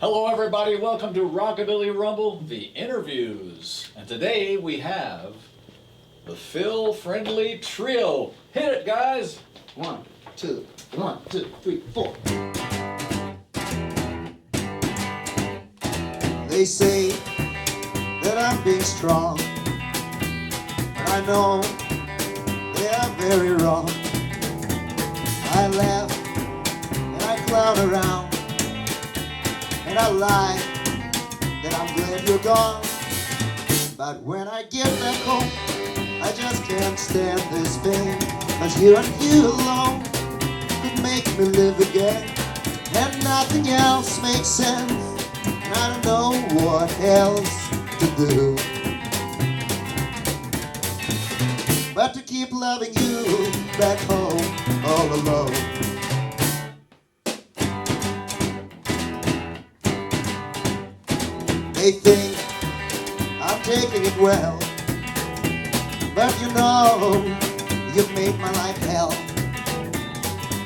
Hello everybody, welcome to Rockabilly Rumble, the interviews. And today we have the Phil Friendly Trio. Hit it, guys! 1, 2, 1, 2, 3, 4. They say that I'm being strong, but I know they are very wrong. I laugh and I clown around, and I lie that I'm glad you're gone. But when I get back home, I just can't stand this pain, 'cause you and you alone could make me live again, and nothing else makes sense, and I don't know what else to do but to keep loving you back home all alone. They think I'm taking it well, but you know, you've made my life hell.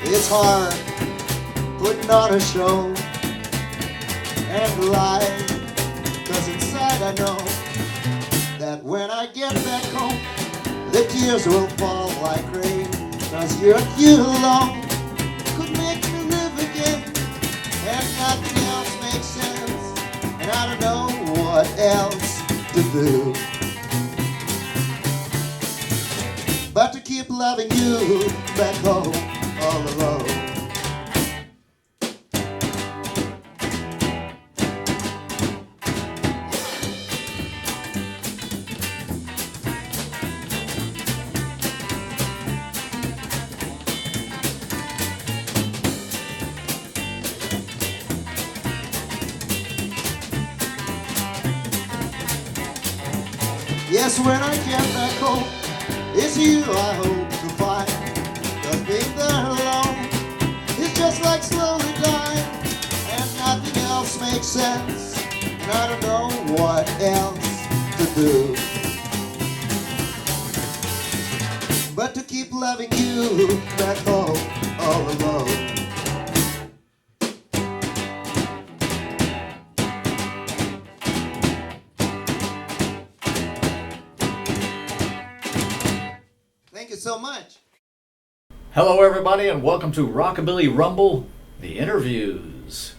It's hard putting on a show and lie, 'cause inside I know that when I get back home, the tears will fall like rain, 'cause you alone could make me live again, and nothing else makes sense, and I don't know what else to do but to keep loving you back home all alone. Yes, when I get back home, it's you I hope to find, 'cause being there alone is just like slowly dying, and nothing else makes sense, and I don't know what else to do but to keep loving you back home all alone. Thank you so much. Hello everybody and welcome to Rockabilly Rumble, the interviews.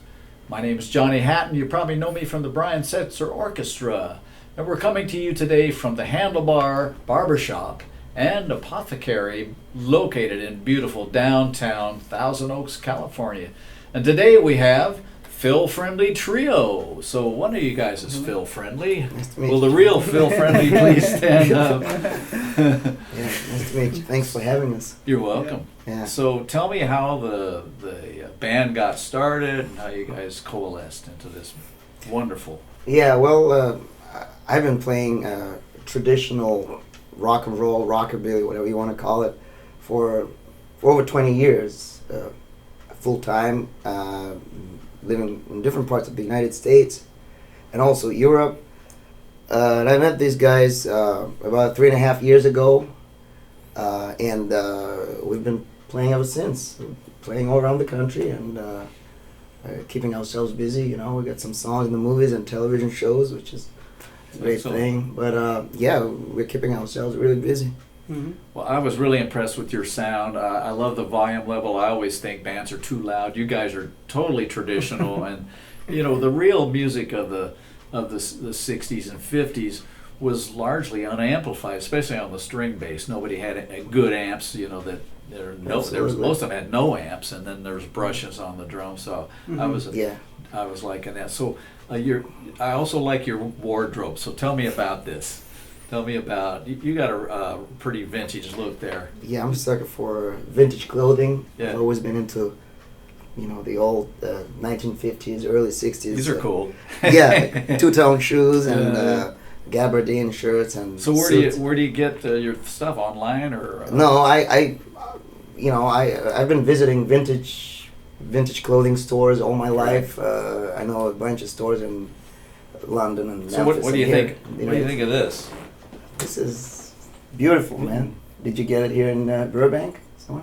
My name is Johnny Hatton. You probably know me from the Setzer Orchestra. And we're coming to you today from the Handlebar Barbershop and Apothecary located in beautiful downtown Thousand Oaks, California. And today we have Phil Friendly Trio. So one of you guys is Phil Friendly. Nice to meet Will the you. real Phil Friendly please stand up? Yeah, nice to meet you. Thanks for having us. You're welcome. Yeah. So tell me how the band got started and how you guys coalesced into this wonderful. Yeah, well, I've been playing traditional rock and roll, rockabilly, whatever you want to call it, for over 20 years, full time, living in different parts of the United States and also Europe. And I met these guys about 3.5 years ago, and we've been playing ever since, playing all around the country and keeping ourselves busy. You know, we got some songs in the movies and television shows, which is a great thing. But yeah, we're keeping ourselves really busy. Mm-hmm. Well, I was really impressed with your sound. I love the volume level. I always think bands are too loud. You guys are totally traditional, and you know the real music of the 60s and 50s was largely unamplified, especially on the string bass. Nobody had good amps. You know that there was most of them had no amps, and then there's brushes on the drum. So I was liking that. So I also like your wardrobe. So tell me about this. Tell me about, you got a pretty vintage look there. Yeah, I'm a sucker for vintage clothing. Yeah. I've always been into, you know, the old 1950s, early 60s. These are cool. Yeah, two-tone shoes and gabardine shirts and So suits. where do you get your stuff, online or? No, I've been visiting vintage clothing stores all my life. I know a bunch of stores in London and So Memphis. what do you and here. think? What do you think of this? This is beautiful, man. Did you get it here in Burbank?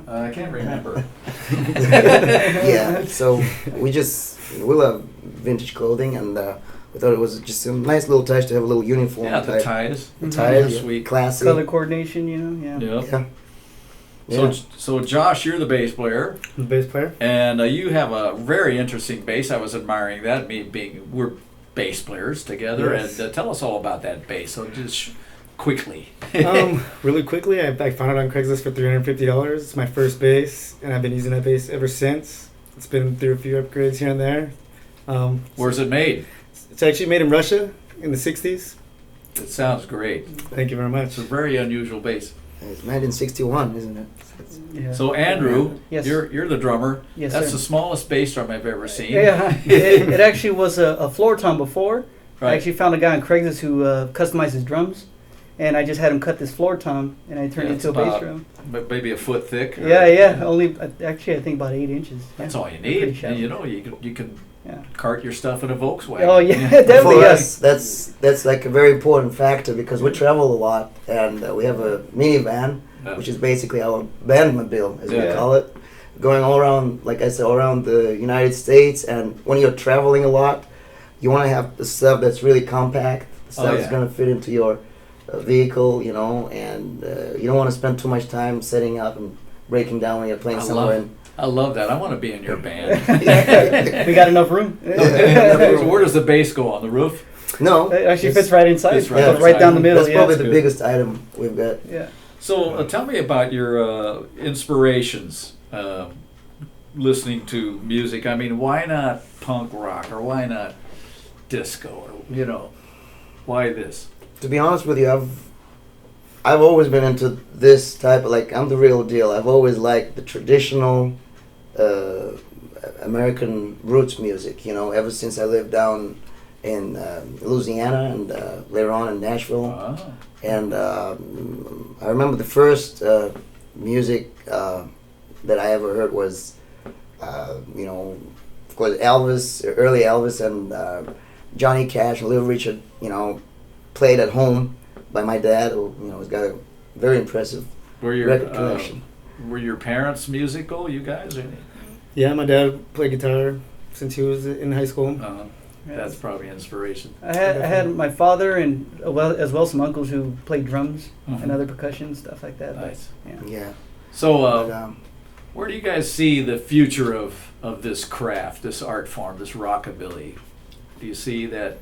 I can't remember. Yeah, so we love vintage clothing, and we thought it was just a nice little touch to have a little uniform. Yeah, the ties. The ties, Sweet. classy. Color coordination, you know, yeah. Yep. Yeah. So Josh, you're the bass player, The bass player. and you have a very interesting bass. I was admiring that. We're bass players together, Yes. and tell us all about that bass. So just quickly. Really quickly, I found it on Craigslist for $350. It's my first bass, and I've been using that bass ever since. It's been through a few upgrades here and there. Where's it made? It's actually made in Russia in the 60s. It sounds great. Thank you very much. It's a very unusual bass. It's made in '61, isn't it? Yeah. So Andrew, Yes. you're the drummer. Yes, That's sir. the smallest bass drum I've ever seen. Yeah, it actually was a floor tom before. I Right. actually found a guy on Craigslist who customizes drums, and I just had him cut this floor tom, and I turned Yeah, it into a it's bass about- drum. Maybe a foot thick. or- Yeah, only actually I think about 8 inches. That's Yeah. all you Pretty need. shallow. And you can Yeah. cart your stuff in a Volkswagen. Oh yeah, definitely. For Yeah. us, that's like a very important factor because we travel a lot, and we have a minivan, Yeah. which is basically our bandmobile, as we Yeah. call it, going all around, like I said, all around the United States. And when you're traveling a lot, you want to have the stuff that's really compact, the stuff that's yeah. going to fit into your vehicle, you know, and you don't want to spend too much time setting up and breaking down when you're playing somewhere. I love that. I want to be in your band. We got enough room. So where does the bass go, on the roof? No, It actually it's- fits right inside. Fits right Goes inside. right down the middle. That's Yeah. probably That's the good. biggest item we've got. Yeah. So tell me about your inspirations listening to music. I mean, why not punk rock, or why not disco, or why this? To be honest with you, I've always been into this type of, like, I'm the real deal. I've always liked the traditional American roots music, ever since I lived down in Louisiana and later on in Nashville. Ah, And I remember the first music that I ever heard was, of course, Elvis, early Elvis, and Johnny Cash and Little Richard, played at home by my dad, who has got a very impressive were your record collection. were your parents musical? You guys? Or Yeah, my dad played guitar since he was in high school. that's probably inspiration. I had my father and as well some uncles who played drums Mhm. and other percussion stuff like that. but, Nice. Yeah. Yeah. So, But, where do you guys see the future of this craft, this art form, this rockabilly? Do you see that?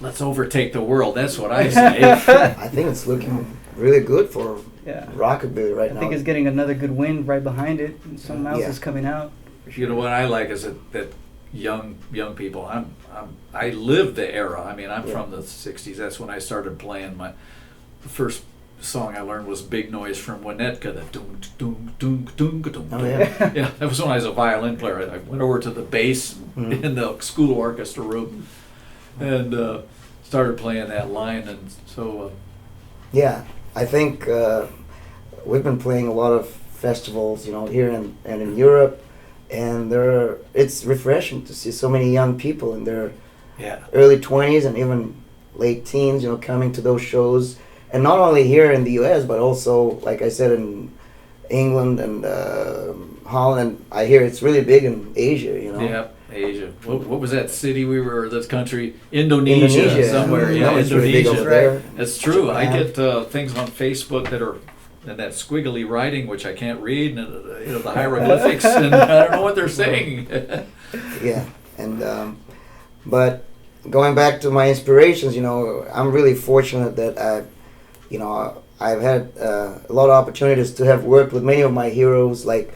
Let's overtake the world. That's what I say. I think it's looking really good for Yeah. rockabilly right I now. think it's getting another good wind right behind it, and something else Yeah. is coming out. You know what I like is that young people. I lived the era. I mean, I'm Yeah. from the '60s. That's when I started playing. The first song I learned was "Big Noise" from Winnetka. The doom doom doom doom doom. Oh, yeah. Yeah, that was when I was a violin player. I went over to the bass Mhm. in the school orchestra room and started playing that line. And so, Yeah, I think we've been playing a lot of festivals, here and in Europe, and it's refreshing to see so many young people in their yeah, early 20s and even late teens, coming to those shows, and not only here in the U.S. but also, like I said, in England and Holland. I hear it's really big in Asia. yeah, Asia. What was that city we were? This country, Indonesia, Indonesia, somewhere. yeah, Yeah, it's really big Indonesia. over there. That's true. I Japan. get things on Facebook that are in that squiggly writing, which I can't read, and the hieroglyphics, and I don't know what they're saying. Yeah, and but going back to my inspirations, I'm really fortunate that I've had a lot of opportunities to have worked with many of my heroes, like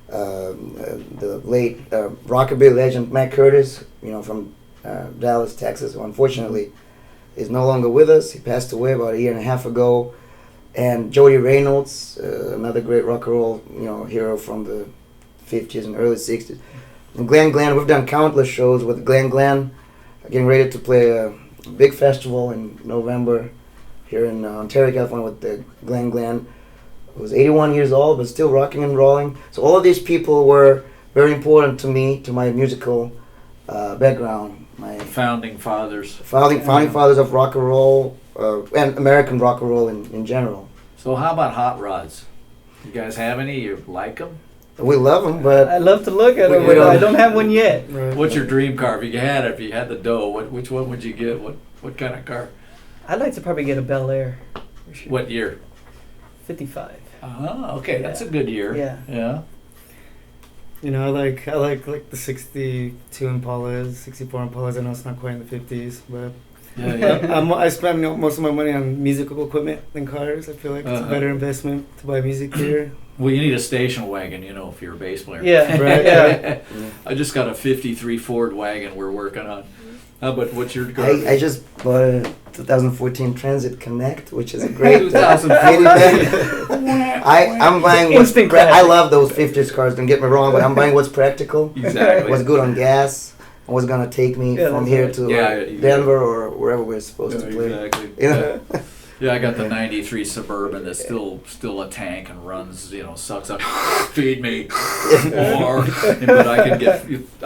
the late rockabilly legend Mac Curtis, from Dallas, Texas, who unfortunately is no longer with us. He passed away about a year and a half ago. And Jody Reynolds, another great rock and roll, hero from the 50s and early 60s. And Glenn, we've done countless shows with Glenn, getting ready to play a big festival in November here in Ontario, California, with the Glenn, who was 81 years old, but still rocking and rolling. So all of these people were very important to me, to my musical background. My Founding fathers. founding fathers of rock and roll, and American rock and roll in general. So how about hot rods? You guys have any? You like them? We love them, but I love to look at We- them, we but I don't- don't have one yet. Right. What's your dream car? If you had the dough, which one would you get? What kind of car? I'd like to probably get a Bel Air. For sure. What year? 55. Okay, that's a good year. Yeah. Yeah. You know, I like the 62 Impalas, 64 Impalas. I know it's not quite in the 50s, but Yeah. I spend most of my money on musical equipment than cars. I feel like it's a better investment to buy music gear. Well, you need a station wagon, if you're a bass player. Yeah. Right. Yeah. I just got a 53 Ford wagon we're working on. But what's your car? I just bought a 2014 Transit Connect, which is a great 2014. I'm buying what's Instant I classic. love those 50s cars, don't get me wrong, but I'm buying what's practical, Exactly. what's good on gas, and what's going to take me Yeah, from that's here right. to Yeah, Denver or wherever we're supposed to Yeah, play. exactly. You know? Yeah, I got the '93 Suburban that's still a tank and runs, sucks up. Feed me more, but I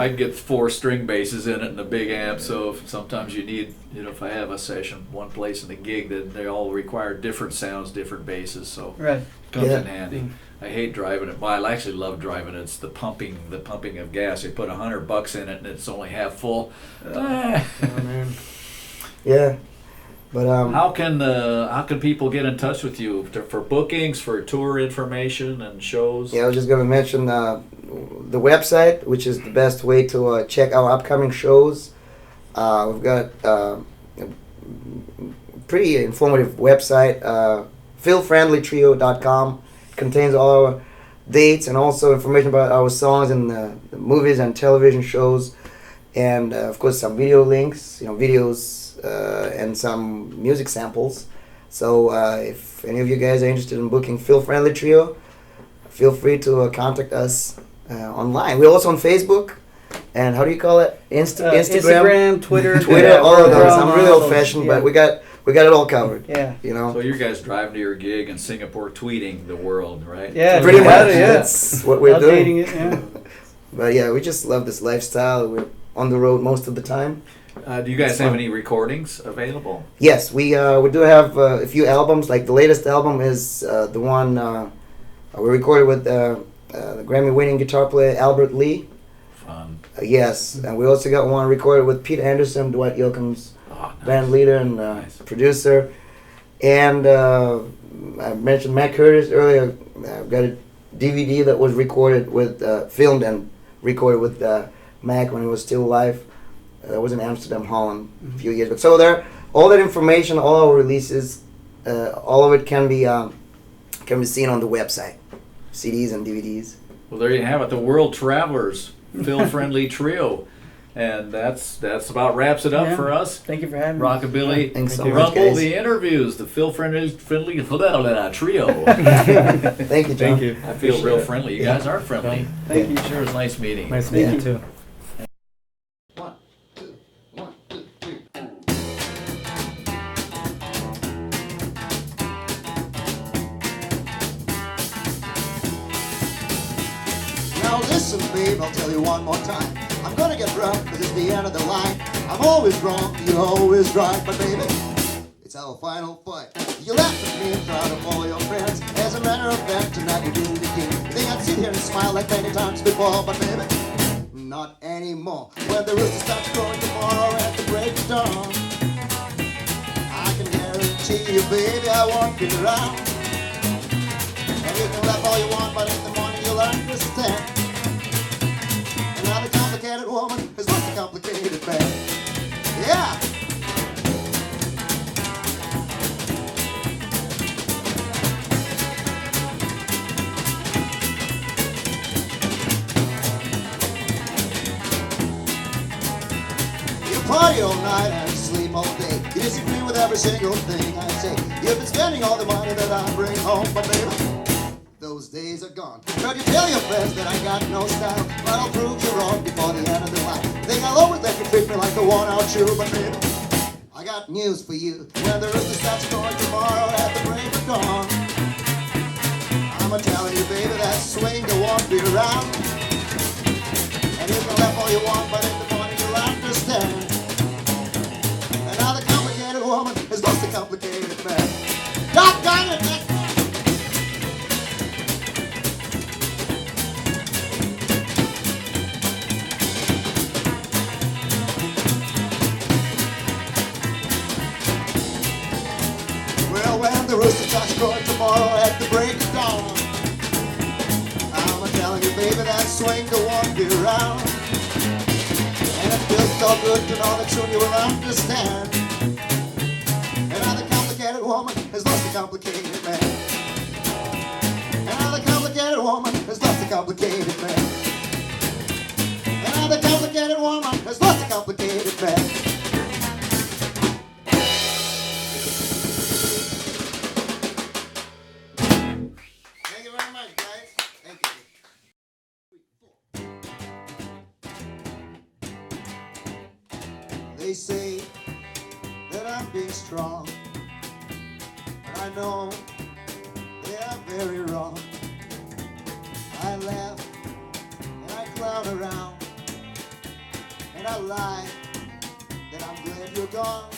can get 4 string basses in it and a big amp. So sometimes you need, if I have a session one place in the gig, then they all require different sounds, different basses. So Right. it comes Yeah. in handy. I hate driving it. Well, I actually love driving it. It's the pumping of gas. You put $100 in it and it's only half full. Oh man. Yeah. But How can people get in touch with you for bookings, for tour information and shows? yeah, I was just going to mention the website, which is the best way to check our upcoming shows. We've got a pretty informative website, philfriendlytrio.com. Contains all our dates and also information about our songs and the movies and television shows, and of course some video links, videos and some music samples. So if any of you guys are interested in booking Phil Friendly Trio, feel free to contact us online. We're also on Facebook, and how do you call it? Instagram, Twitter. Twitter, Yeah, all of we're those. on I'm all really those, old fashioned, yeah. but we got it all covered. Yeah. So you guys driving to your gig in Singapore, tweeting the world, right? Yeah, Pretty yeah, much. yeah. That's what we're doing. Updating it, yeah. But yeah, we just love this lifestyle. We're on the road most of the time. Do you guys have any recordings available? Yes, we do have a few albums. Like the latest album is the one we recorded with the Grammy-winning guitar player Albert Lee. Fun. Yes, and we also got one recorded with Pete Anderson, Dwight Yoakam's Oh, nice. band leader and Nice. producer. And I mentioned Matt Curtis earlier. I've got a DVD that was recorded with, filmed and recorded with Mac when he was still alive. That was in Amsterdam, Holland, a few years ago. So there, all that information, all our releases, all of it can be seen on the website, CDs and DVDs. Well, there you have it. The World Travelers, Phil Friendly Trio. And that's about wraps it up Yeah. for us. Thank you for having me. Rockabilly, Thanks so much, Rumble, guys. the interviews, the Phil Friendly Trio. Thank you, John. Thank you. I feel real friendly. You guys are friendly. Thank you. Sure is nice meeting. Nice Yeah. meeting you too. One, two, 1, 2, 3. Now listen, babe, I'll tell you one more time. I'm gonna get rough, cause it's the end of the line. I'm always wrong, you're always right, but baby, it's our final fight. You laughed at me and tried to follow your friends. As a matter of fact, tonight you're doing the king. You think I'd sit here and smile like many times before, but baby, not anymore. When the rooster starts crowing tomorrow at the break of dawn, I can guarantee you, baby, I won't be around. And you can laugh all you want, but in the morning you'll understand. Another complicated woman is not a complicated man. Yeah! You party all night and sleep all day. You disagree with every single thing I say. You've been spending all the money that I bring home, but baby, those days are gone. Heard you tell your friends that I got no style, but I'll prove you wrong before the end of the line. Think I'll always let you treat me like a worn-out shoe, but baby, I got news for you. When the rooster starts crowing tomorrow at the break of dawn, I'm telling you, baby, that swinger won't be around. And you can laugh all you want, but in the morning you'll understand. Another complicated woman is just a complicated man. Doggone it! baby, that swing to walk you around. And it feels so good to know that soon you will understand. And now the complicated woman has lost the complicated man. And now the complicated woman has lost the complicated man. And now the complicated woman has lost the complicated man. Thank you very much, guys. Thank you. They say that I'm being strong, but I know they are very wrong. I laugh and I clown around, and I lie that I'm glad you're gone.